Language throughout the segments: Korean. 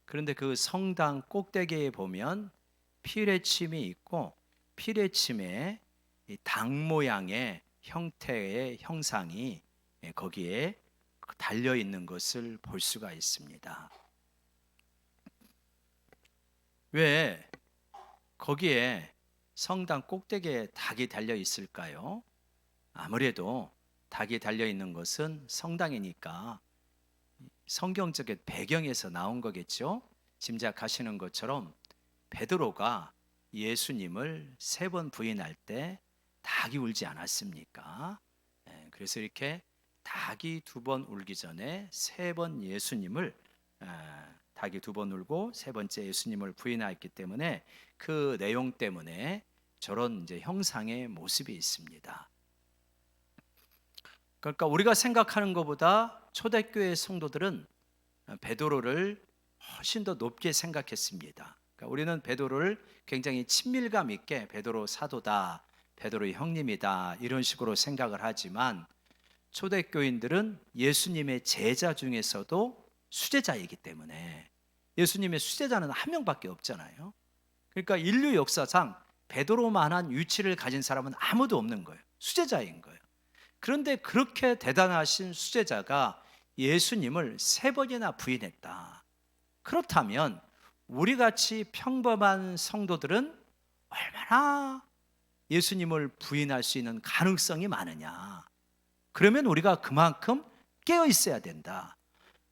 그런데 그 성당 꼭대기에 보면 피레침이 있고 피레침에 당 모양의 형태의 형상이 거기에 달려 있는 것을 볼 수가 있습니다. 왜 거기에 성당 꼭대기에 닭이 달려 있을까요? 아무래도 닭이 달려 있는 것은 성당이니까 성경적인 배경에서 나온 거겠죠. 짐작하시는 것처럼 베드로가 예수님을 3번 부인할 때 닭이 울지 않았습니까? 그래서 이렇게 닭이 2번 울기 전에 3번 예수님을 닭이 2번 울고 3번째 예수님을 부인하였기 때문에 그 내용 때문에 저런 이제 형상의 모습이 있습니다. 그러니까 우리가 생각하는 것보다 초대교회 성도들은 베드로를 훨씬 더 높게 생각했습니다. 그러니까 우리는 베드로를 굉장히 친밀감 있게 베드로 사도다, 베드로의 형님이다 이런 식으로 생각을 하지만 초대교인들은 예수님의 제자 중에서도 수제자이기 때문에 예수님의 수제자는 한 명밖에 없잖아요. 그러니까 인류 역사상 베드로만한 위치를 가진 사람은 아무도 없는 거예요. 수제자인 거예요. 그런데 그렇게 대단하신 수제자가 예수님을 3번이나 부인했다. 그렇다면 우리같이 평범한 성도들은 얼마나 예수님을 부인할 수 있는 가능성이 많으냐. 그러면 우리가 그만큼 깨어 있어야 된다.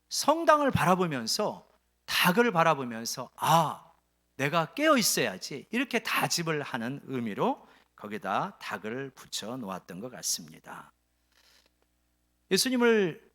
성당을 바라보면서 닭을 바라보면서 내가 깨어 있어야지 이렇게 다짐을 하는 의미로 거기다 닭을 붙여 놓았던 것 같습니다. 예수님을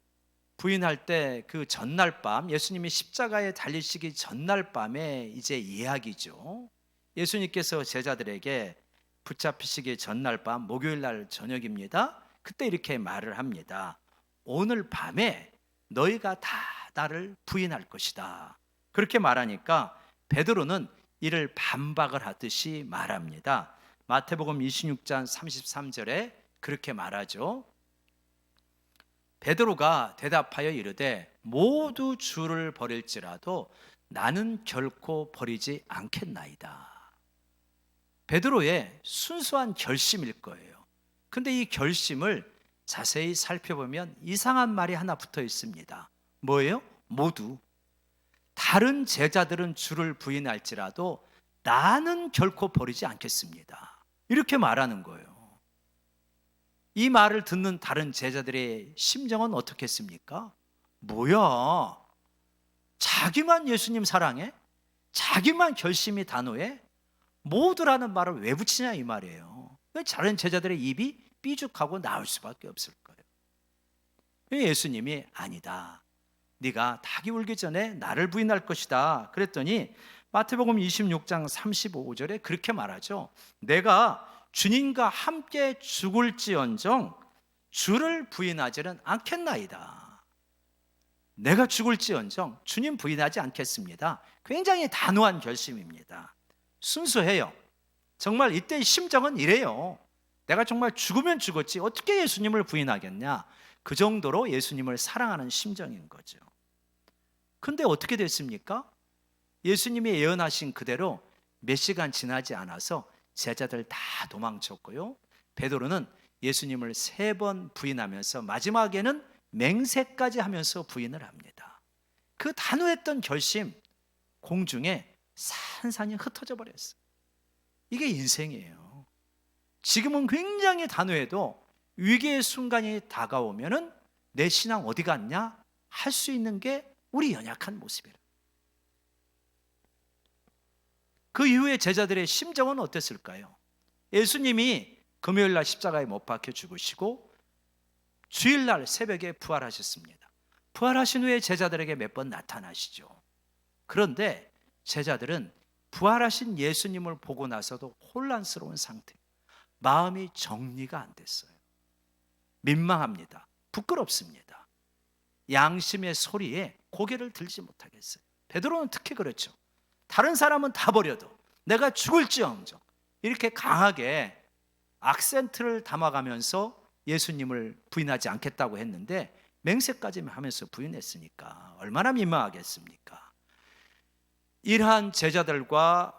부인할 때 그 전날 밤, 예수님이 십자가에 달리시기 전날 밤에 이제 이야기죠. 예수님께서 제자들에게 붙잡히시기 전날 밤, 목요일 날 저녁입니다. 그때 이렇게 말을 합니다. 오늘 밤에 너희가 다 나를 부인할 것이다. 그렇게 말하니까 베드로는 이를 반박을 하듯이 말합니다. 마태복음 26장 33절에 그렇게 말하죠. 베드로가 대답하여 이르되 모두 주를 버릴지라도 나는 결코 버리지 않겠나이다. 베드로의 순수한 결심일 거예요. 근데 이 결심을 자세히 살펴보면 이상한 말이 하나 붙어 있습니다. 뭐예요? 모두. 다른 제자들은 주를 부인할지라도 나는 결코 버리지 않겠습니다. 이렇게 말하는 거예요. 이 말을 듣는 다른 제자들의 심정은 어떻겠습니까? 뭐야? 자기만 예수님 사랑해? 자기만 결심이 단호해? 모두라는 말을 왜 붙이냐 이 말이에요. 다른 제자들의 입이 삐죽하고 나올 수밖에 없을 거예요. 예수님이 아니다. 네가 닭이 울기 전에 나를 부인할 것이다. 그랬더니 마태복음 26장 35절에 그렇게 말하죠. 내가 주님과 함께 죽을지언정 주를 부인하지는 않겠나이다. 내가 죽을지언정 주님 부인하지 않겠습니다. 굉장히 단호한 결심입니다. 순수해요. 정말 이때의 심정은 이래요. 내가 정말 죽으면 죽었지 어떻게 예수님을 부인하겠냐. 그 정도로 예수님을 사랑하는 심정인 거죠. 근데 어떻게 됐습니까? 예수님이 예언하신 그대로 몇 시간 지나지 않아서 제자들 다 도망쳤고요. 베드로는 예수님을 3번 부인하면서 마지막에는 맹세까지 하면서 부인을 합니다. 그 단호했던 결심 공중에 산산이 흩어져 버렸어요. 이게 인생이에요. 지금은 굉장히 단호해도 위기의 순간이 다가오면은 내 신앙 어디 갔냐? 할 수 있는 게 우리 연약한 모습이에요. 그 이후에 제자들의 심정은 어땠을까요? 예수님이 금요일 날 십자가에 못 박혀 죽으시고 주일 날 새벽에 부활하셨습니다. 부활하신 후에 제자들에게 몇 번 나타나시죠. 그런데 제자들은 부활하신 예수님을 보고 나서도 혼란스러운 상태, 마음이 정리가 안 됐어요. 민망합니다. 부끄럽습니다. 양심의 소리에 고개를 들지 못하겠어요. 베드로는 특히 그렇죠. 다른 사람은 다 버려도 내가 죽을지언정 이렇게 강하게 악센트를 담아가면서 예수님을 부인하지 않겠다고 했는데 맹세까지 하면서 부인했으니까 얼마나 민망하겠습니까? 이러한 제자들과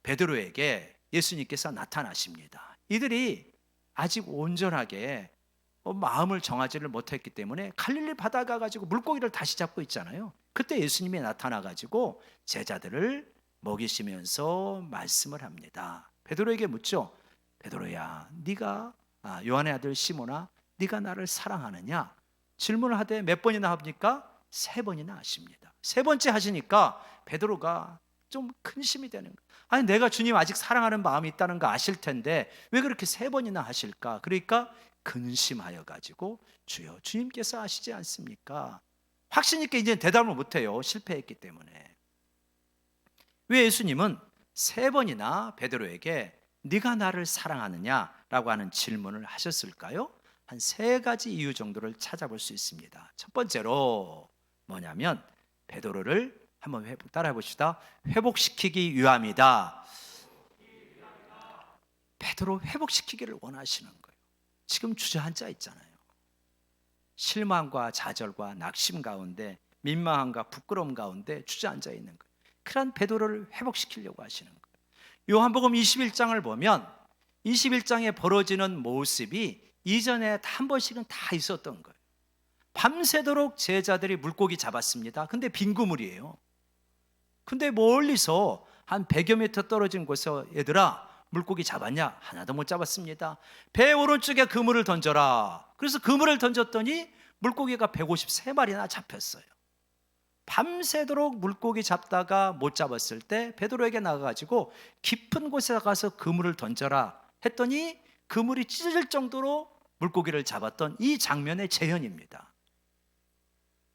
베드로에게 예수님께서 나타나십니다. 이들이 아직 온전하게 마음을 정하지를 못했기 때문에 갈릴리 바다 가가지고 물고기를 다시 잡고 있잖아요. 그때 예수님이 나타나가지고 제자들을 먹이시면서 말씀을 합니다. 베드로에게 묻죠. 베드로야, 네가 요한의 아들 시몬아, 네가 나를 사랑하느냐? 질문을 하되 몇 번이나 합니까? 3번이나 하십니다. 3번째 하시니까 베드로가 좀 근심이 되는 거예요. 아니, 내가 주님 아직 사랑하는 마음이 있다는 거 아실 텐데 왜 그렇게 3번이나 하실까? 그러니까 근심하여 가지고 주여, 주님께서 아시지 않습니까? 확신 있게 이제 대답을 못해요. 실패했기 때문에. 왜 예수님은 3번이나 베드로에게 네가 나를 사랑하느냐라고 하는 질문을 하셨을까요? 한 3가지 이유 정도를 찾아볼 수 있습니다. 첫 번째로 뭐냐면 베드로를 한번 따라해 봅시다. 회복시키기 위함이다. 베드로 회복시키기를 원하시는 거예요. 지금 주저앉아 있잖아요. 실망과 좌절과 낙심 가운데, 민망함과 부끄러움 가운데 주저앉아 있는 거예요. 그런 베드로를 회복시키려고 하시는 거예요. 요한복음 21장을 보면 21장에 벌어지는 모습이 이전에 한 번씩은 다 있었던 거예요. 밤새도록 제자들이 물고기 잡았습니다. 근데 빈 그물이에요. 근데 멀리서 한 100여 미터 떨어진 곳에서 얘들아 물고기 잡았냐? 하나도 못 잡았습니다. 배 오른쪽에 그물을 던져라. 그래서 그물을 던졌더니 물고기가 153마리나 잡혔어요. 밤새도록 물고기 잡다가 못 잡았을 때 베드로에게 나가가지고 깊은 곳에 가서 그물을 던져라 했더니 그물이 찢어질 정도로 물고기를 잡았던 이 장면의 재현입니다.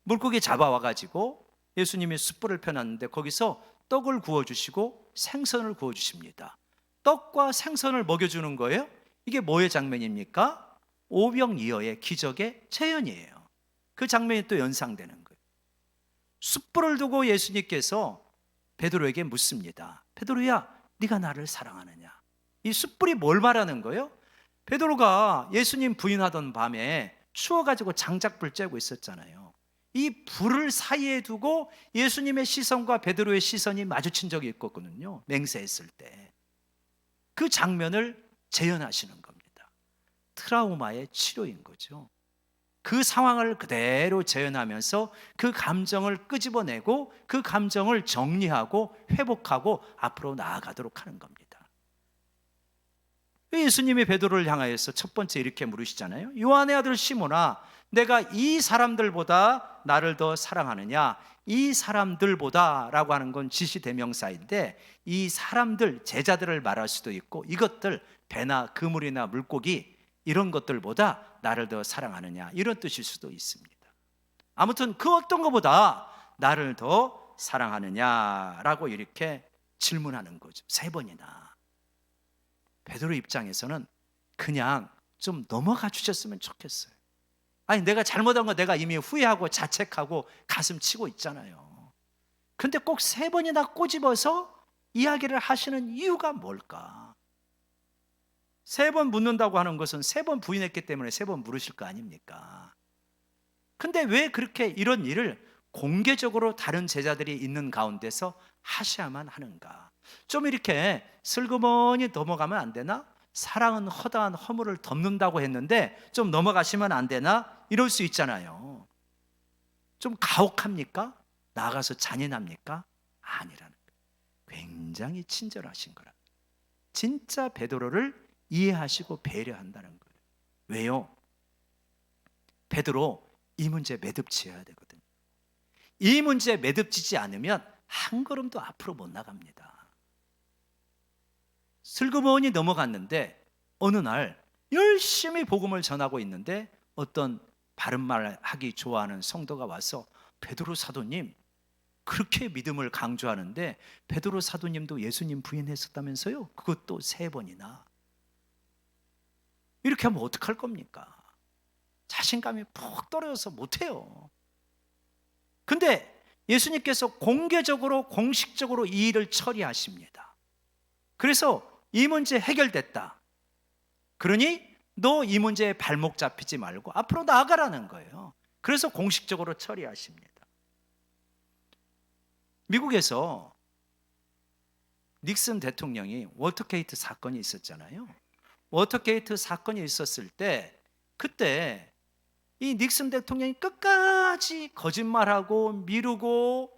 물고기 잡아와가지고 예수님이 숯불을 펴놨는데 거기서 떡을 구워주시고 생선을 구워주십니다. 떡과 생선을 먹여주는 거예요. 이게 뭐의 장면입니까? 오병이어의 기적의 재현이에요. 그 장면이 또 연상되는 거예요. 숯불을 두고 예수님께서 베드로에게 묻습니다. 베드로야, 네가 나를 사랑하느냐? 이 숯불이 뭘 말하는 거예요? 베드로가 예수님 부인하던 밤에 추워가지고 장작불 쬐고 있었잖아요. 이 불을 사이에 두고 예수님의 시선과 베드로의 시선이 마주친 적이 있거든요. 맹세했을 때. 그 장면을 재현하시는 겁니다. 트라우마의 치료인 거죠. 그 상황을 그대로 재현하면서 그 감정을 끄집어내고 그 감정을 정리하고 회복하고 앞으로 나아가도록 하는 겁니다. 예수님이 베드로를 향하여서 첫 번째 이렇게 물으시잖아요. 요한의 아들 시몬아, 내가 이 사람들보다 나를 더 사랑하느냐? 이 사람들보다 라고 하는 건 지시대명사인데 이 사람들, 제자들을 말할 수도 있고 이것들, 배나 그물이나 물고기 이런 것들보다 나를 더 사랑하느냐 이런 뜻일 수도 있습니다. 아무튼 그 어떤 것보다 나를 더 사랑하느냐라고 이렇게 질문하는 거죠. 3번이나. 베드로 입장에서는 그냥 좀 넘어가 주셨으면 좋겠어요. 아니, 내가 잘못한 거 내가 이미 후회하고 자책하고 가슴 치고 있잖아요. 근데 꼭 3번이나 꼬집어서 이야기를 하시는 이유가 뭘까? 3번 묻는다고 하는 것은 3번 부인했기 때문에 3번 물으실 거 아닙니까? 근데 왜 그렇게 이런 일을 공개적으로 다른 제자들이 있는 가운데서 하셔야만 하는가? 좀 이렇게 슬그머니 넘어가면 안 되나? 사랑은 허다한 허물을 덮는다고 했는데 좀 넘어가시면 안 되나? 이럴 수 있잖아요. 좀 가혹합니까? 나가서 잔인합니까? 아니라는 거예요. 굉장히 친절하신 거라. 진짜 베드로를 이해하시고 배려한다는 거예요. 왜요? 베드로 이 문제 매듭지어야 되거든요. 이 문제 매듭지지 않으면 한 걸음도 앞으로 못 나갑니다. 슬그머니 넘어갔는데 어느 날 열심히 복음을 전하고 있는데 어떤 바른말 하기 좋아하는 성도가 와서 베드로 사도님 그렇게 믿음을 강조하는데 베드로 사도님도 예수님 부인했었다면서요? 그것도 3번이나. 이렇게 하면 어떡할 겁니까? 자신감이 푹 떨어져서 못해요. 근데 예수님께서 공개적으로 공식적으로 이 일을 처리하십니다. 그래서 이 문제 해결됐다. 그러니 너 이 문제에 발목 잡히지 말고 앞으로 나아가라는 거예요. 그래서 공식적으로 처리하십니다. 미국에서 닉슨 대통령이 워터게이트 사건이 있었잖아요. 워터게이트 사건이 있었을 때 그때 이 닉슨 대통령이 끝까지 거짓말하고 미루고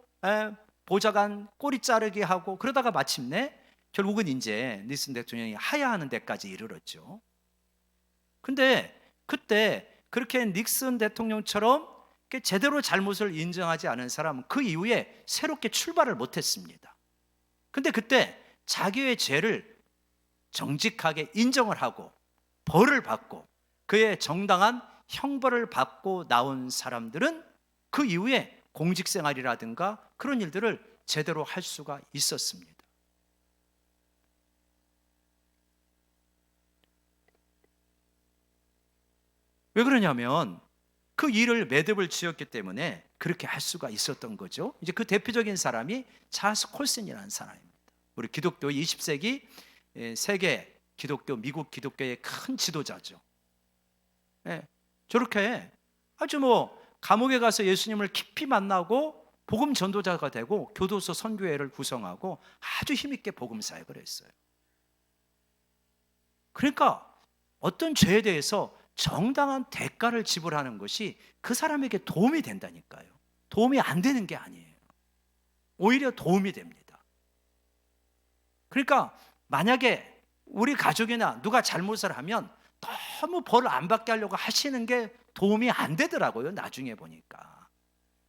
보좌관 꼬리 자르게 하고 그러다가 마침내 결국은 이제 닉슨 대통령이 하야하는 데까지 이르렀죠. 근데 그때 그렇게 닉슨 대통령처럼 제대로 잘못을 인정하지 않은 사람은 그 이후에 새롭게 출발을 못했습니다. 근데 그때 자기의 죄를 정직하게 인정을 하고 벌을 받고 그의 정당한 형벌을 받고 나온 사람들은 그 이후에 공직생활이라든가 그런 일들을 제대로 할 수가 있었습니다. 왜 그러냐면 그 일을 매듭을 지었기 때문에 그렇게 할 수가 있었던 거죠. 이제 그 대표적인 사람이 찰스 콜슨이라는 사람입니다. 우리 기독교 20세기 세계 기독교, 미국 기독교의 큰 지도자죠. 저렇게 아주 감옥에 가서 예수님을 깊이 만나고 복음 전도자가 되고 교도소 선교회를 구성하고 아주 힘있게 복음 사역을 했어요. 그러니까 어떤 죄에 대해서 정당한 대가를 지불하는 것이 그 사람에게 도움이 된다니까요. 도움이 안 되는 게 아니에요. 오히려 도움이 됩니다. 그러니까 만약에 우리 가족이나 누가 잘못을 하면 너무 벌을 안 받게 하려고 하시는 게 도움이 안 되더라고요. 나중에 보니까.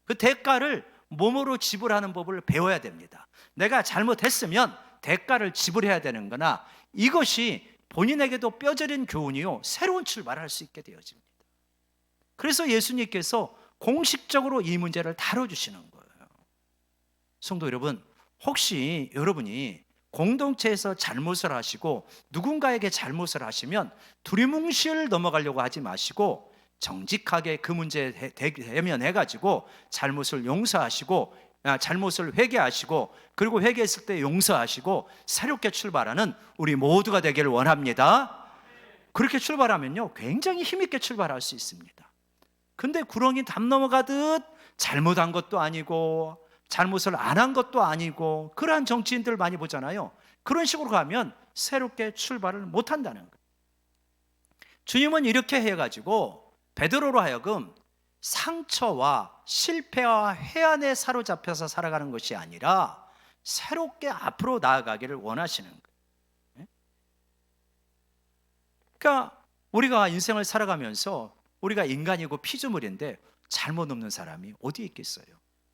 그 대가를 몸으로 지불하는 법을 배워야 됩니다. 내가 잘못했으면 대가를 지불해야 되는 거나 이것이 본인에게도 뼈저린 교훈이요 새로운 출발을 할 수 있게 되어집니다. 그래서 예수님께서 공식적으로 이 문제를 다뤄주시는 거예요. 성도 여러분, 혹시 여러분이 공동체에서 잘못을 하시고 누군가에게 잘못을 하시면 두리뭉실 넘어가려고 하지 마시고 정직하게 그 문제에 대면해가지고 잘못을 용서하시고 잘못을 회개하시고 그리고 회개했을 때 용서하시고 새롭게 출발하는 우리 모두가 되기를 원합니다. 그렇게 출발하면요 굉장히 힘있게 출발할 수 있습니다. 근데 구렁이 담 넘어가듯 잘못한 것도 아니고 잘못을 안 한 것도 아니고 그러한 정치인들 많이 보잖아요. 그런 식으로 가면 새롭게 출발을 못 한다는 거예요. 주님은 이렇게 해가지고 베드로로 하여금 상처와 실패와 회한에 사로잡혀서 살아가는 것이 아니라 새롭게 앞으로 나아가기를 원하시는 거예요. 그러니까 우리가 인생을 살아가면서 우리가 인간이고 피조물인데 잘못 없는 사람이 어디 있겠어요?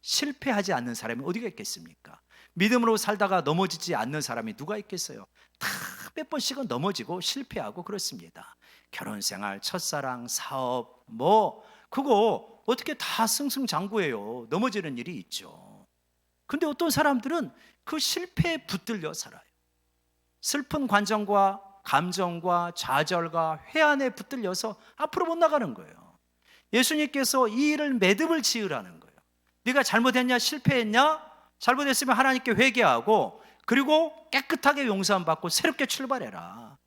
실패하지 않는 사람이 어디가 있겠습니까? 믿음으로 살다가 넘어지지 않는 사람이 누가 있겠어요? 다 몇 번씩은 넘어지고 실패하고 그렇습니다. 결혼생활, 첫사랑, 사업 그거 어떻게 다 승승장구해요. 넘어지는 일이 있죠. 근데 어떤 사람들은 그 실패에 붙들려 살아요. 슬픈 관정과 감정과 좌절과 회한에 붙들려서 앞으로 못 나가는 거예요. 예수님께서 이 일을 매듭을 지으라는 거예요. 네가 잘못했냐, 실패했냐? 잘못했으면 하나님께 회개하고 그리고 깨끗하게 용서함 받고 새롭게 출발해라.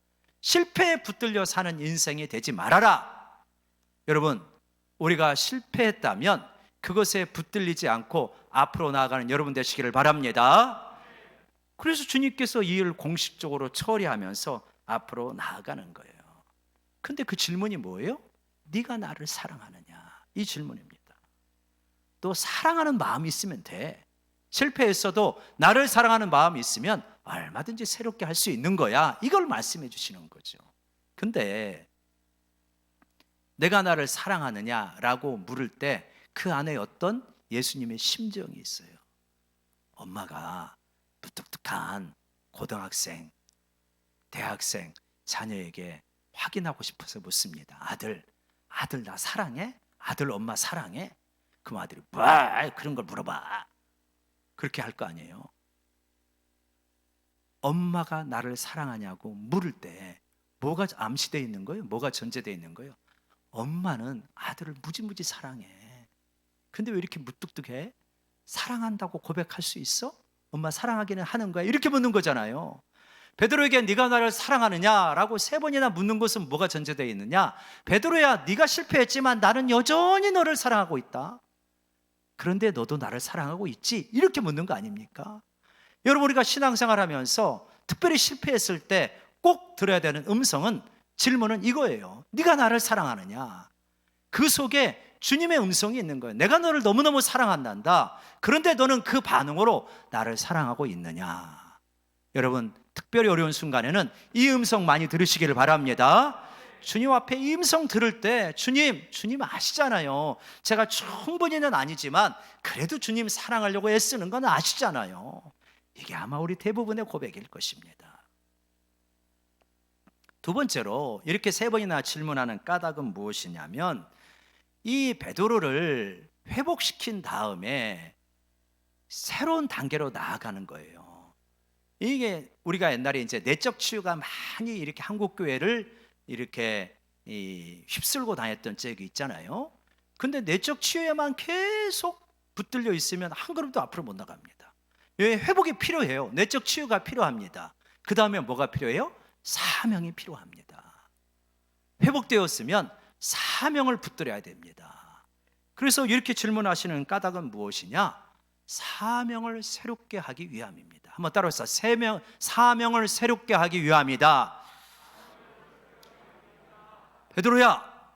실패에 붙들려 사는 인생이 되지 말아라. 여러분, 우리가 실패했다면 그것에 붙들리지 않고 앞으로 나아가는 여러분 되시기를 바랍니다. 그래서 주님께서 이 일을 공식적으로 처리하면서 앞으로 나아가는 거예요. 근데 그 질문이 뭐예요? 네가 나를 사랑하느냐? 이 질문입니다. 또 사랑하는 마음이 있으면 돼. 실패했어도 나를 사랑하는 마음이 있으면 얼마든지 새롭게 할 수 있는 거야. 이걸 말씀해 주시는 거죠. 근데 내가 나를 사랑하느냐라고 물을 때 그 안에 어떤 예수님의 심정이 있어요. 엄마가 무뚝뚝한 고등학생, 대학생 자녀에게 확인하고 싶어서 묻습니다. 아들 나 사랑해? 아들 엄마 사랑해? 그럼 아들이 뭐 그런 걸 물어봐. 그렇게 할 거 아니에요. 엄마가 나를 사랑하냐고 물을 때 뭐가 암시되어 있는 거예요? 뭐가 전제되어 있는 거예요? 엄마는 아들을 무지무지 사랑해. 근데 왜 이렇게 무뚝뚝해? 사랑한다고 고백할 수 있어? 엄마 사랑하기는 하는 거야? 이렇게 묻는 거잖아요. 베드로에게 네가 나를 사랑하느냐라고 3번이나 묻는 것은 뭐가 전제되어 있느냐? 베드로야, 네가 실패했지만 나는 여전히 너를 사랑하고 있다. 그런데 너도 나를 사랑하고 있지? 이렇게 묻는 거 아닙니까? 여러분, 우리가 신앙생활 하면서 특별히 실패했을 때 꼭 들어야 되는 음성은, 질문은 이거예요. 네가 나를 사랑하느냐? 그 속에 주님의 음성이 있는 거예요. 내가 너를 너무너무 사랑한단다. 그런데 너는 그 반응으로 나를 사랑하고 있느냐? 여러분, 특별히 어려운 순간에는 이 음성 많이 들으시기를 바랍니다. 주님 앞에 이 음성 들을 때, 주님 아시잖아요. 제가 충분히는 아니지만 그래도 주님 사랑하려고 애쓰는 건 아시잖아요. 이게 아마 우리 대부분의 고백일 것입니다. 두 번째로 이렇게 세 번이나 질문하는 까닭은 무엇이냐면, 이 베드로를 회복시킨 다음에 새로운 단계로 나아가는 거예요. 이게 우리가 옛날에 이제 내적 치유가 많이 이렇게 한국 교회를 이렇게 휩쓸고 다녔던 적이 있잖아요. 근데 내적 치유에만 계속 붙들려 있으면 한 걸음도 앞으로 못 나갑니다. 회복이 필요해요. 내적 치유가 필요합니다. 그 다음에 뭐가 필요해요? 사명이 필요합니다. 회복되었으면 사명을 붙들어야 됩니다. 그래서 이렇게 질문하시는 까닭은 무엇이냐? 사명을 새롭게 하기 위함입니다. 한번 따라서 사명을 새롭게 하기 위함이다. 베드로야,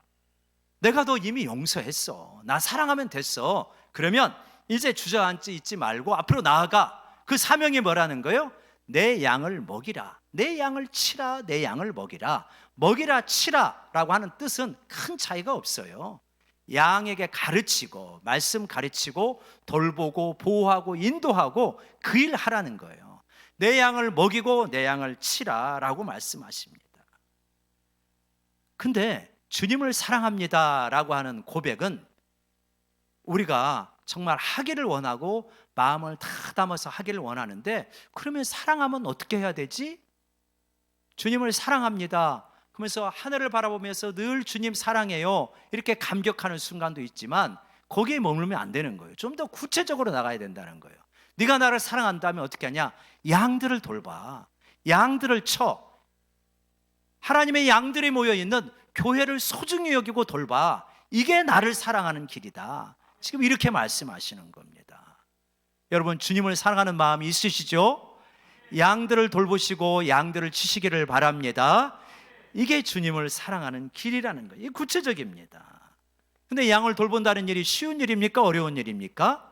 내가 너 이미 용서했어. 나 사랑하면 됐어. 그러면 이제 주저앉지 있지 말고 앞으로 나아가. 그 사명이 뭐라는 거예요? 내 양을 먹이라. 내 양을 치라. 내 양을 먹이라. 먹이라, 치라 라고 하는 뜻은 큰 차이가 없어요. 양에게 가르치고, 말씀 가르치고, 돌보고, 보호하고, 인도하고, 그 일 하라는 거예요. 내 양을 먹이고 내 양을 치라 라고 말씀하십니다. 근데 주님을 사랑합니다 라고 하는 고백은 우리가 정말 하기를 원하고 마음을 다 담아서 하기를 원하는데, 그러면 사랑하면 어떻게 해야 되지? 주님을 사랑합니다 그러면서 하늘을 바라보면서 늘 주님 사랑해요 이렇게 감격하는 순간도 있지만 거기에 머물면 안 되는 거예요. 좀 더 구체적으로 나가야 된다는 거예요. 네가 나를 사랑한다면 어떻게 하냐? 양들을 돌봐. 양들을 쳐. 하나님의 양들이 모여있는 교회를 소중히 여기고 돌봐. 이게 나를 사랑하는 길이다. 지금 이렇게 말씀하시는 겁니다. 여러분, 주님을 사랑하는 마음이 있으시죠? 양들을 돌보시고 양들을 치시기를 바랍니다. 이게 주님을 사랑하는 길이라는 거예요. 이게 구체적입니다. 근데 양을 돌본다는 일이 쉬운 일입니까? 어려운 일입니까?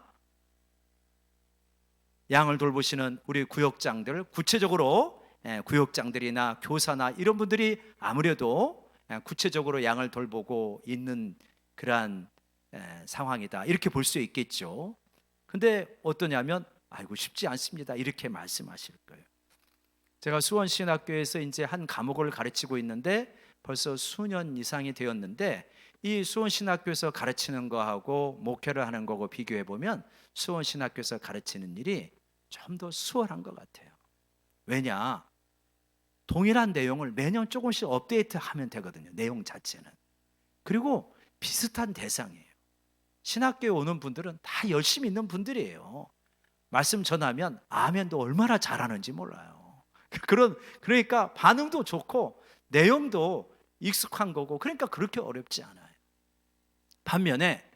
양을 돌보시는 우리 구역장들, 구체적으로 구역장들이나 교사나 이런 분들이 아무래도 구체적으로 양을 돌보고 있는 그러한 상황이다 이렇게 볼 수 있겠죠. 근데 어떠냐면 아이고 쉽지 않습니다 이렇게 말씀하실 거예요. 제가 수원신학교에서 이제 한 과목을 가르치고 있는데 벌써 수년 이상이 되었는데, 이 수원신학교에서 가르치는 거하고 목회를 하는 거고 비교해 보면 수원신학교에서 가르치는 일이 좀 더 수월한 것 같아요. 왜냐? 동일한 내용을 매년 조금씩 업데이트하면 되거든요. 내용 자체는. 그리고 비슷한 대상이에요. 신학교에 오는 분들은 다 열심히 있는 분들이에요. 말씀 전하면 아멘도 얼마나 잘하는지 몰라요. 그러니까 반응도 좋고 내용도 익숙한 거고, 그러니까 그렇게 어렵지 않아요. 반면에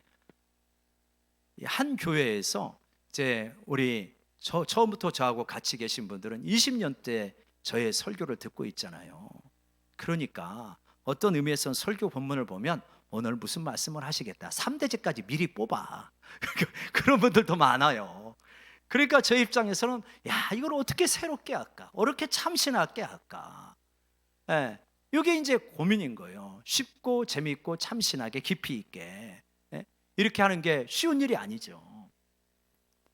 한 교회에서 이제 처음부터 저하고 같이 계신 분들은 20년대 저의 설교를 듣고 있잖아요. 그러니까 어떤 의미에서는 설교 본문을 보면 오늘 무슨 말씀을 하시겠다 3대째까지 미리 뽑아. 그런 분들도 많아요. 그러니까 저 입장에서는 야, 이걸 어떻게 새롭게 할까? 어떻게 참신하게 할까? 이게 이제 고민인 거예요. 쉽고 재미있고 참신하게 깊이 있게 이렇게 하는 게 쉬운 일이 아니죠.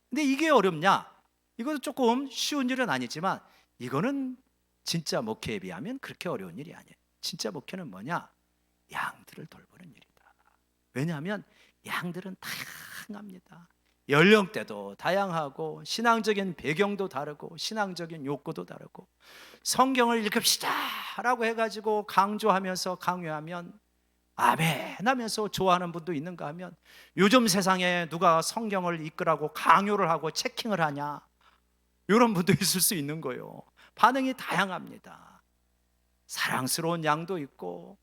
근데 이게 어렵냐? 이것도 조금 쉬운 일은 아니지만 이거는 진짜 목회에 비하면 그렇게 어려운 일이 아니에요. 진짜 목회는 뭐냐? 양들을 돌보는 일이다. 왜냐하면 양들은 다양합니다. 연령대도 다양하고 신앙적인 배경도 다르고 신앙적인 욕구도 다르고, 성경을 읽읍시다라고 해가지고 강조하면서 강요하면 아멘 하면서 좋아하는 분도 있는가 하면, 요즘 세상에 누가 성경을 읽으라고 강요를 하고 체킹을 하냐, 이런 분도 있을 수 있는 거예요. 반응이 다양합니다. 사랑스러운 양도 있고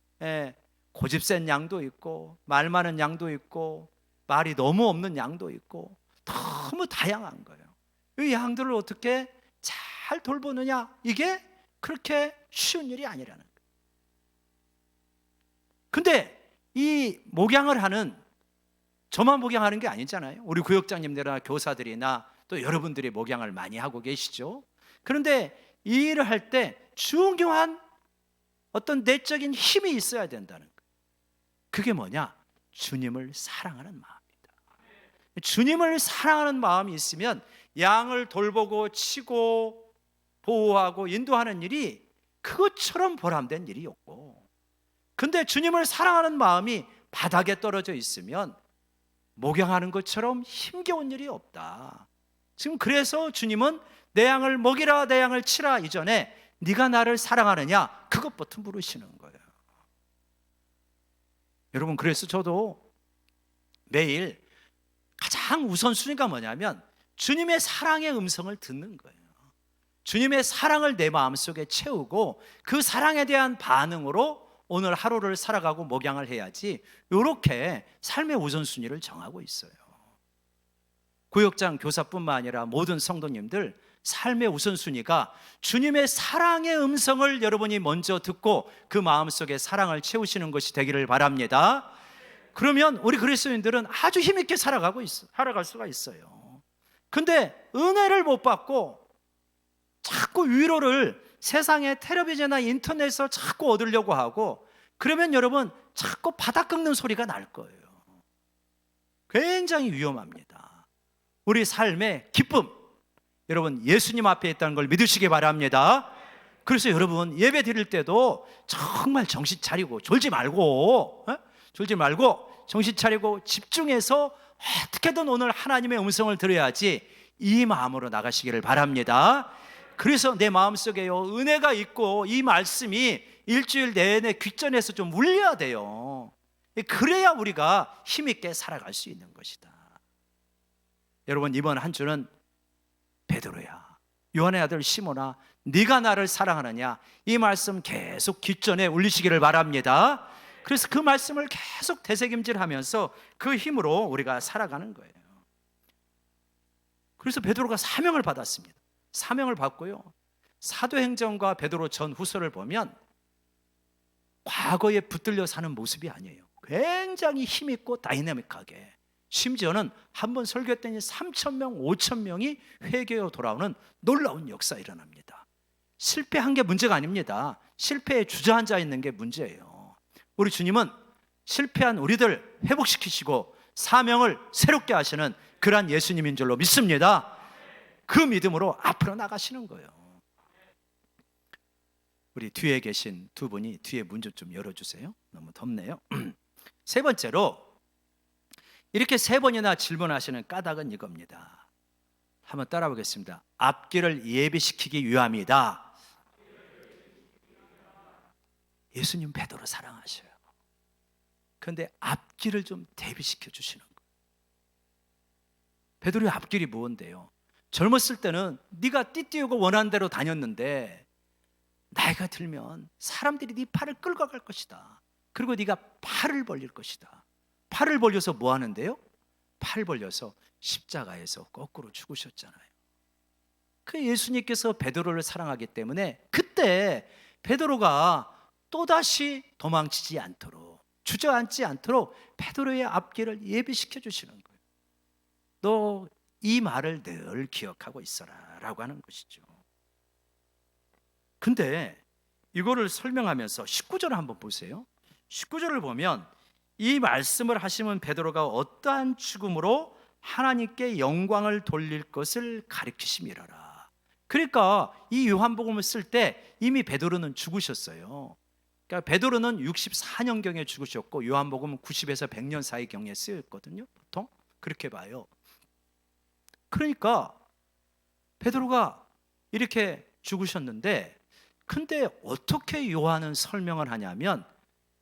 고집센 양도 있고 말 많은 양도 있고 말이 너무 없는 양도 있고 너무 다양한 거예요. 이 양들을 어떻게 잘 돌보느냐, 이게 그렇게 쉬운 일이 아니라는 거예요. 근데 이 목양을 하는, 저만 목양하는 게 아니잖아요. 우리 구역장님들이나 교사들이나 또 여러분들이 목양을 많이 하고 계시죠. 그런데 이 일을 할 때 중요한 어떤 내적인 힘이 있어야 된다는 거예요. 그게 뭐냐? 주님을 사랑하는 마음이다. 주님을 사랑하는 마음이 있으면 양을 돌보고 치고 보호하고 인도하는 일이 그것처럼 보람된 일이 없고, 근데 주님을 사랑하는 마음이 바닥에 떨어져 있으면 목양하는 것처럼 힘겨운 일이 없다. 지금 그래서 주님은 내 양을 먹이라, 내 양을 치라 이전에 네가 나를 사랑하느냐, 그것부터 물으시는 거예요. 여러분, 그래서 저도 매일 가장 우선순위가 뭐냐면 주님의 사랑의 음성을 듣는 거예요. 주님의 사랑을 내 마음속에 채우고 그 사랑에 대한 반응으로 오늘 하루를 살아가고 목양을 해야지, 이렇게 삶의 우선순위를 정하고 있어요. 구역장 교사뿐만 아니라 모든 성도님들, 삶의 우선순위가 주님의 사랑의 음성을 여러분이 먼저 듣고 그 마음속에 사랑을 채우시는 것이 되기를 바랍니다. 그러면 우리 그리스도인들은 아주 힘있게 살아갈 수가 있어요. 근데 은혜를 못 받고 자꾸 위로를 세상의 텔레비전이나 인터넷에서 자꾸 얻으려고 하고, 그러면 여러분 자꾸 바닥 긁는 소리가 날 거예요. 굉장히 위험합니다. 우리 삶의 기쁨, 여러분 예수님 앞에 있다는 걸 믿으시기 바랍니다. 그래서 여러분 예배 드릴 때도 정말 정신 차리고 졸지 말고 정신 차리고 집중해서 어떻게든 오늘 하나님의 음성을 들어야지, 이 마음으로 나가시기를 바랍니다. 그래서 내 마음속에요, 은혜가 있고 이 말씀이 일주일 내내 귓전에서 좀 울려야 돼요. 그래야 우리가 힘있게 살아갈 수 있는 것이다. 여러분, 이번 한 주는 베드로야, 요한의 아들 시몬아, 네가 나를 사랑하느냐, 이 말씀 계속 귓전에 울리시기를 바랍니다. 그래서 그 말씀을 계속 되새김질하면서 그 힘으로 우리가 살아가는 거예요. 그래서 베드로가 사명을 받았습니다. 사명을 받고요, 사도행전과 베드로 전후서를 보면 과거에 붙들려 사는 모습이 아니에요. 굉장히 힘있고 다이내믹하게, 심지어는 한 번 설교했더니 3,000명, 5,000명이 회개로 돌아오는 놀라운 역사가 일어납니다. 실패한 게 문제가 아닙니다. 실패에 주저앉아 있는 게 문제예요. 우리 주님은 실패한 우리들 회복시키시고 사명을 새롭게 하시는 그러한 예수님인 줄로 믿습니다. 그 믿음으로 앞으로 나가시는 거예요. 우리 뒤에 계신 두 분이 뒤에 문 좀 열어주세요. 너무 덥네요. 세 번째로, 이렇게 세 번이나 질문하시는 까닭은 이겁니다. 한번 따라 보겠습니다. 앞길을 예비시키기 위함이다. 예수님 베드로 사랑하셔요. 그런데 앞길을 좀 대비시켜 주시는 거예요. 베드로의 앞길이 뭔데요? 젊었을 때는 네가 띠띠우고 원하는 대로 다녔는데 나이가 들면 사람들이 네 팔을 끌고 갈 것이다. 그리고 네가 팔을 벌릴 것이다. 팔을 벌려서 뭐 하는데요? 팔 벌려서 십자가에서 거꾸로 죽으셨잖아요. 그 예수님께서 베드로를 사랑하기 때문에 그때 베드로가 또다시 도망치지 않도록, 주저앉지 않도록 베드로의 앞길을 예비시켜 주시는 거예요. 너 이 말을 늘 기억하고 있어라 라고 하는 것이죠. 근데 이거를 설명하면서 19절을 한번 보세요. 19절을 보면 이 말씀을 하시면 베드로가 어떠한 죽음으로 하나님께 영광을 돌릴 것을 가리키심이라라. 그러니까 이 요한복음을 쓸 때 이미 베드로는 죽으셨어요. 그러니까 베드로는 64년경에 죽으셨고 요한복음은 90에서 100년 사이경에 쓰였거든요. 보통 그렇게 봐요. 그러니까 베드로가 이렇게 죽으셨는데, 근데 어떻게 요한은 설명을 하냐면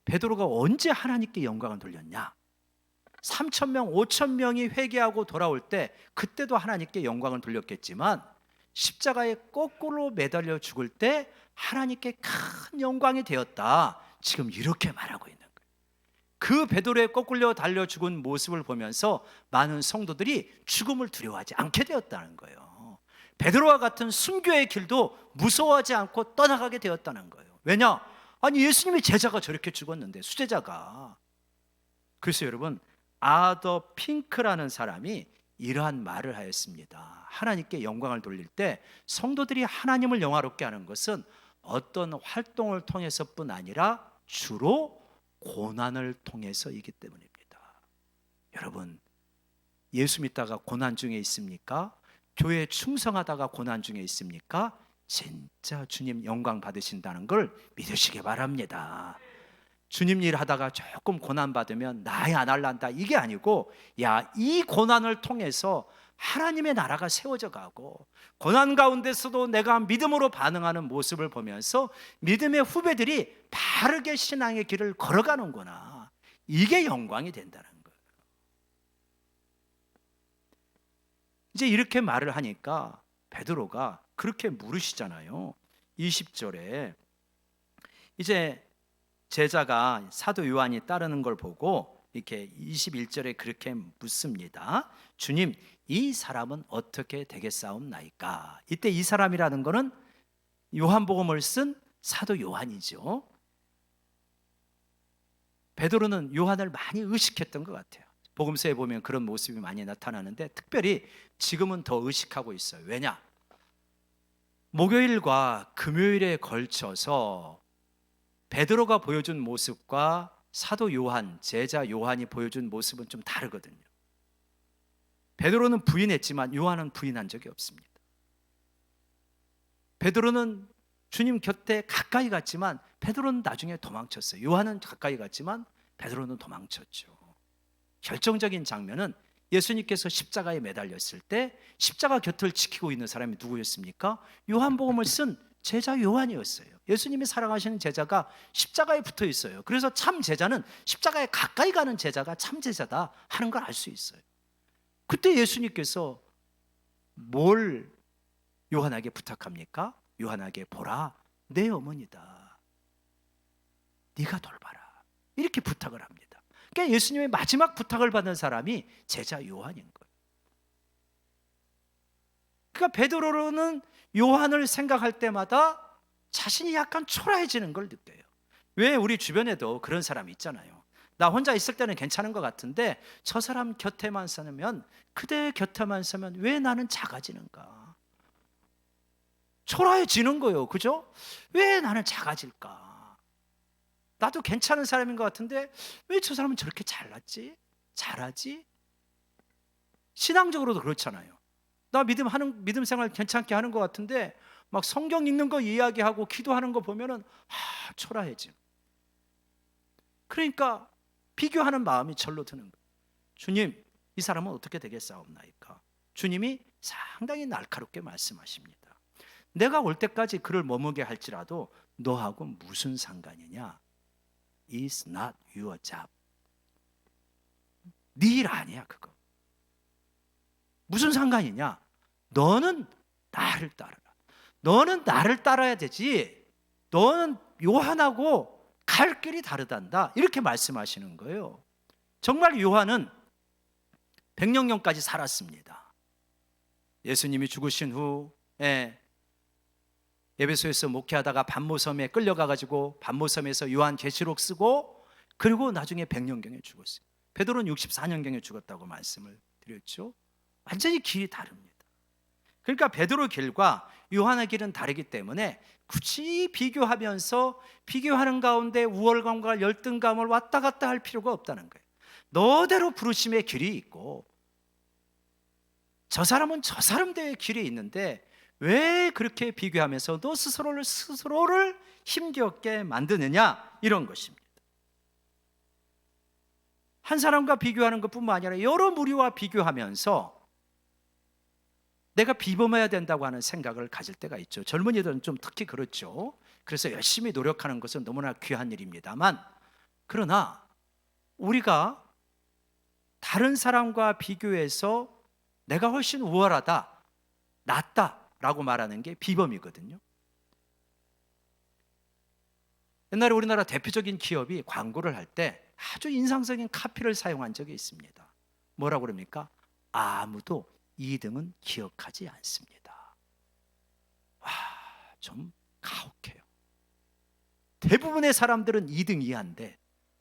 베드로가 언제 하나님께 영광을 돌렸냐? 3,000명, 5,000명이 회개하고 돌아올 때 그때도 하나님께 영광을 돌렸겠지만 십자가에 거꾸로 매달려 죽을 때 하나님께 큰 영광이 되었다. 지금 이렇게 말하고 있는 거예요. 그 베드로의 거꾸로 달려 죽은 모습을 보면서 많은 성도들이 죽음을 두려워하지 않게 되었다는 거예요. 베드로와 같은 순교의 길도 무서워하지 않고 떠나가게 되었다는 거예요. 왜냐? 아니, 예수님의 제자가 저렇게 죽었는데, 수제자가. 그래서 여러분, 아더 핑크라는 사람이 이러한 말을 하였습니다. 하나님께 영광을 돌릴 때 성도들이 하나님을 영화롭게 하는 것은 어떤 활동을 통해서뿐 아니라 주로 고난을 통해서이기 때문입니다. 여러분, 예수 믿다가 고난 중에 있습니까? 교회에 충성하다가 고난 중에 있습니까? 진짜 주님 영광 받으신다는 걸 믿으시기 바랍니다. 주님 일 하다가 조금 고난 받으면 나이 안 할란다, 이게 아니고, 야, 이 고난을 통해서 하나님의 나라가 세워져 가고, 고난 가운데서도 내가 믿음으로 반응하는 모습을 보면서 믿음의 후배들이 바르게 신앙의 길을 걸어가는구나, 이게 영광이 된다는 거예요. 이제 이렇게 말을 하니까 베드로가 그렇게 물으시잖아요. 20절에 이제 제자가 사도 요한이 따르는 걸 보고 이렇게 21절에 그렇게 묻습니다. 주님, 이 사람은 어떻게 되겠사옵나이까? 이때 이 사람이라는 거는 요한복음을 쓴 사도 요한이죠. 베드로는 요한을 많이 의식했던 것 같아요. 복음서에 보면 그런 모습이 많이 나타나는데, 특별히 지금은 더 의식하고 있어요. 왜냐? 목요일과 금요일에 걸쳐서 베드로가 보여준 모습과 사도 요한, 제자 요한이 보여준 모습은 좀 다르거든요. 베드로는 부인했지만 요한은 부인한 적이 없습니다. 베드로는 주님 곁에 가까이 갔지만 베드로는 나중에 도망쳤어요. 요한은 가까이 갔지만 베드로는 도망쳤죠. 결정적인 장면은 예수님께서 십자가에 매달렸을 때 십자가 곁을 지키고 있는 사람이 누구였습니까? 요한복음을 쓴 제자 요한이었어요. 예수님이 사랑하시는 제자가 십자가에 붙어 있어요. 그래서 참 제자는 십자가에 가까이 가는 제자가 참 제자다 하는 걸 알 수 있어요. 그때 예수님께서 뭘 요한에게 부탁합니까? 요한에게, 보라, 내 어머니다, 네가 돌봐라, 이렇게 부탁을 합니다. 그러니까 예수님의 마지막 부탁을 받는 사람이 제자 요한인 거예요. 그러니까 베드로는 요한을 생각할 때마다 자신이 약간 초라해지는 걸 느껴요. 왜? 우리 주변에도 그런 사람이 있잖아요. 나 혼자 있을 때는 괜찮은 것 같은데 저 사람 곁에만 서면, 그대 곁에만 서면 왜 나는 작아지는가? 초라해지는 거예요. 그죠? 왜 나는 작아질까? 나도 괜찮은 사람인 것 같은데 왜 저 사람은 저렇게 잘났지? 잘하지? 신앙적으로도 그렇잖아요. 나 믿음 생활 괜찮게 하는 것 같은데 막 성경 읽는 거 이야기하고 기도하는 거 보면은 초라해져. 그러니까 비교하는 마음이 절로 드는 거예요. 주님, 이 사람은 어떻게 되겠사옵나이까? 주님이 상당히 날카롭게 말씀하십니다. 내가 올 때까지 그를 머무게 할지라도 너하고 무슨 상관이냐? It's not your job. 네 일 아니야, 그거. 무슨 상관이냐? 너는 나를 따르라. 너는 나를 따라야 되지. 너는 요한하고 갈 길이 다르단다. 이렇게 말씀하시는 거예요. 정말 요한은 100년경까지 살았습니다. 예수님이 죽으신 후 에베소에서 목회하다가 반모섬에 끌려가가지고 반모섬에서 요한계시록 쓰고, 그리고 나중에 100년경에 죽었어요. 베드로는 64년경에 죽었다고 말씀을 드렸죠. 완전히 길이 다릅니다. 그러니까 베드로 길과 요한의 길은 다르기 때문에 굳이 비교하면서 비교하는 가운데 우월감과 열등감을 왔다 갔다 할 필요가 없다는 거예요. 너대로 부르심의 길이 있고 저 사람은 저 사람대의 길이 있는데 왜 그렇게 비교하면서 너 스스로를 힘겹게 만드느냐, 이런 것입니다. 한 사람과 비교하는 것뿐만 아니라 여러 무리와 비교하면서 내가 비범해야 된다고 하는 생각을 가질 때가 있죠. 젊은이들은 좀 특히 그렇죠. 그래서 열심히 노력하는 것은 너무나 귀한 일입니다만, 그러나 우리가 다른 사람과 비교해서 내가 훨씬 우월하다, 낫다 라고 말하는 게 비범이거든요. 옛날에 우리나라 대표적인 기업이 광고를 할 때 아주 인상적인 카피를 사용한 적이 있습니다. 뭐라고 그럽니까? 아무도 2등은 기억하지 않습니다. 좀 가혹해요. 대부분의 사람들은 2등 이하인데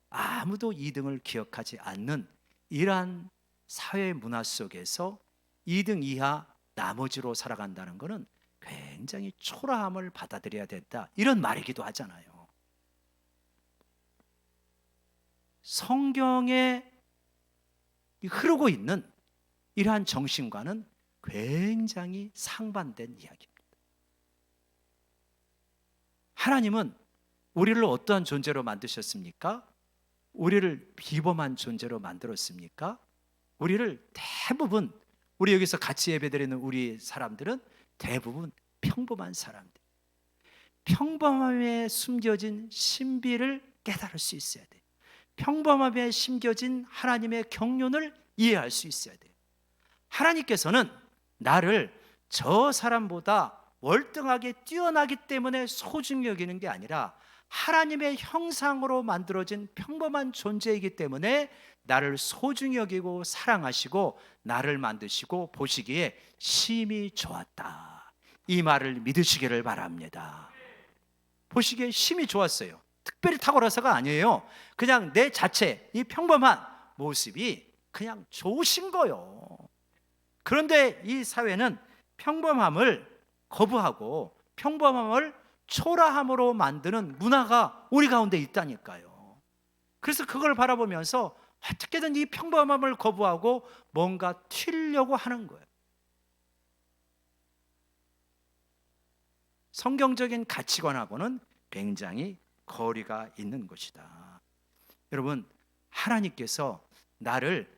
아무도 2등을 기억하지 않는 이러한 사회 문화 속에서 2등 이하 나머지로 살아간다는 것은 굉장히 초라함을 받아들여야 된다, 이런 말이기도 하잖아요. 성경에 흐르고 있는 이러한 정신과는 굉장히 상반된 이야기입니다. 하나님은 우리를 어떠한 존재로 만드셨습니까? 우리를 비범한 존재로 만들었습니까? 우리를 대부분, 우리 여기서 같이 예배드리는 우리 사람들은 대부분 평범한 사람들, 평범함에 숨겨진 신비를 깨달을 수 있어야 돼요. 평범함에 심겨진 하나님의 경륜을 이해할 수 있어야 돼요. 하나님께서는 나를 저 사람보다 월등하게 뛰어나기 때문에 소중히 여기는 게 아니라 하나님의 형상으로 만들어진 평범한 존재이기 때문에 나를 소중히 여기고 사랑하시고 나를 만드시고 보시기에 심히 좋았다, 이 말을 믿으시기를 바랍니다. 보시기에 심히 좋았어요. 특별히 탁월해서가 아니에요. 그냥 내 자체, 이 평범한 모습이 그냥 좋으신 거예요. 그런데 이 사회는 평범함을 거부하고 평범함을 초라함으로 만드는 문화가 우리 가운데 있다니까요. 그래서 그걸 바라보면서 어떻게든 이 평범함을 거부하고 뭔가 튀려고 하는 거예요. 성경적인 가치관하고는 굉장히 거리가 있는 것이다. 여러분, 하나님께서 나를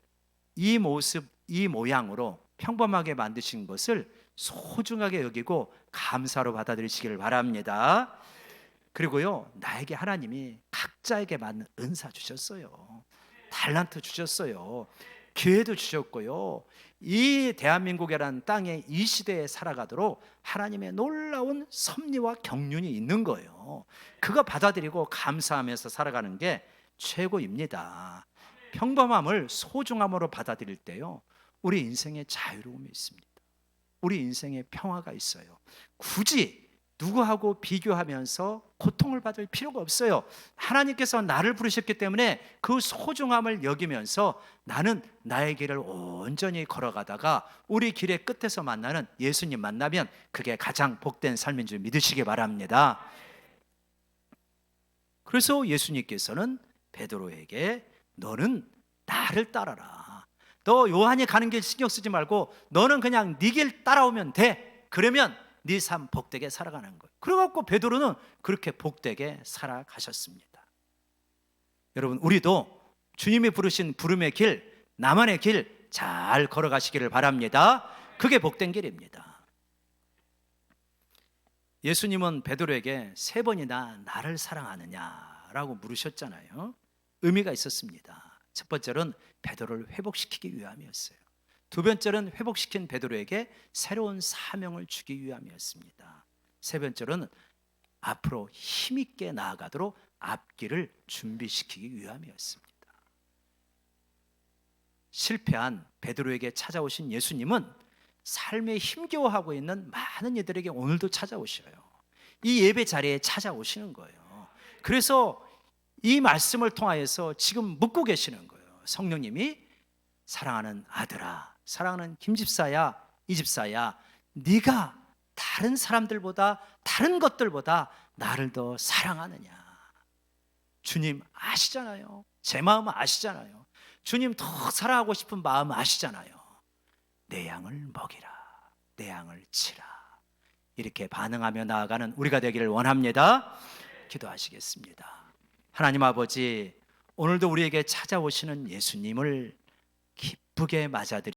이 모습, 이 모양으로 평범하게 만드신 것을 소중하게 여기고 감사로 받아들이시기를 바랍니다. 그리고요, 나에게 하나님이 각자에게 맞는 은사 주셨어요. 달란트 주셨어요. 기회도 주셨고요. 이 대한민국이라는 땅에 이 시대에 살아가도록 하나님의 놀라운 섭리와 경륜이 있는 거예요. 그거 받아들이고 감사하면서 살아가는 게 최고입니다. 평범함을 소중함으로 받아들일 때요, 우리 인생에 자유로움이 있습니다. 우리 인생에 평화가 있어요. 굳이 누구하고 비교하면서 고통을 받을 필요가 없어요. 하나님께서 나를 부르셨기 때문에 그 소중함을 여기면서 나는 나의 길을 온전히 걸어가다가 우리 길의 끝에서 만나는 예수님 만나면 그게 가장 복된 삶인 줄 믿으시기 바랍니다. 그래서 예수님께서는 베드로에게 너는 나를 따라라. 너 요한이 가는 길 신경 쓰지 말고 너는 그냥 네 길 따라오면 돼. 그러면 네 삶 복되게 살아가는 거예요. 그래갖고 베드로는 그렇게 복되게 살아가셨습니다. 여러분, 우리도 주님이 부르신 부름의 길, 나만의 길 잘 걸어가시기를 바랍니다. 그게 복된 길입니다. 예수님은 베드로에게 3번이나 나를 사랑하느냐라고 물으셨잖아요. 의미가 있었습니다. 첫 번째로는 베드로를 회복시키기 위함이었어요. 두 번째는 회복시킨 베드로에게 새로운 사명을 주기 위함이었습니다. 세 번째로는 앞으로 힘있게 나아가도록 앞길을 준비시키기 위함이었습니다. 실패한 베드로에게 찾아오신 예수님은 삶에 힘겨워하고 있는 많은 이들에게 오늘도 찾아오셔요. 이 예배 자리에 찾아오시는 거예요. 그래서 이 말씀을 통하여서 지금 묻고 계시는 거예요. 성령님이 사랑하는 아들아, 사랑하는 김집사야, 이집사야, 네가 다른 사람들보다 다른 것들보다 나를 더 사랑하느냐. 주님 아시잖아요. 제 마음 아시잖아요. 주님 더 사랑하고 싶은 마음 아시잖아요. 내 양을 먹이라, 내 양을 치라. 이렇게 반응하며 나아가는 우리가 되기를 원합니다. 기도하시겠습니다. 하나님 아버지, 오늘도 우리에게 찾아오시는 예수님을 기쁘게 맞아들이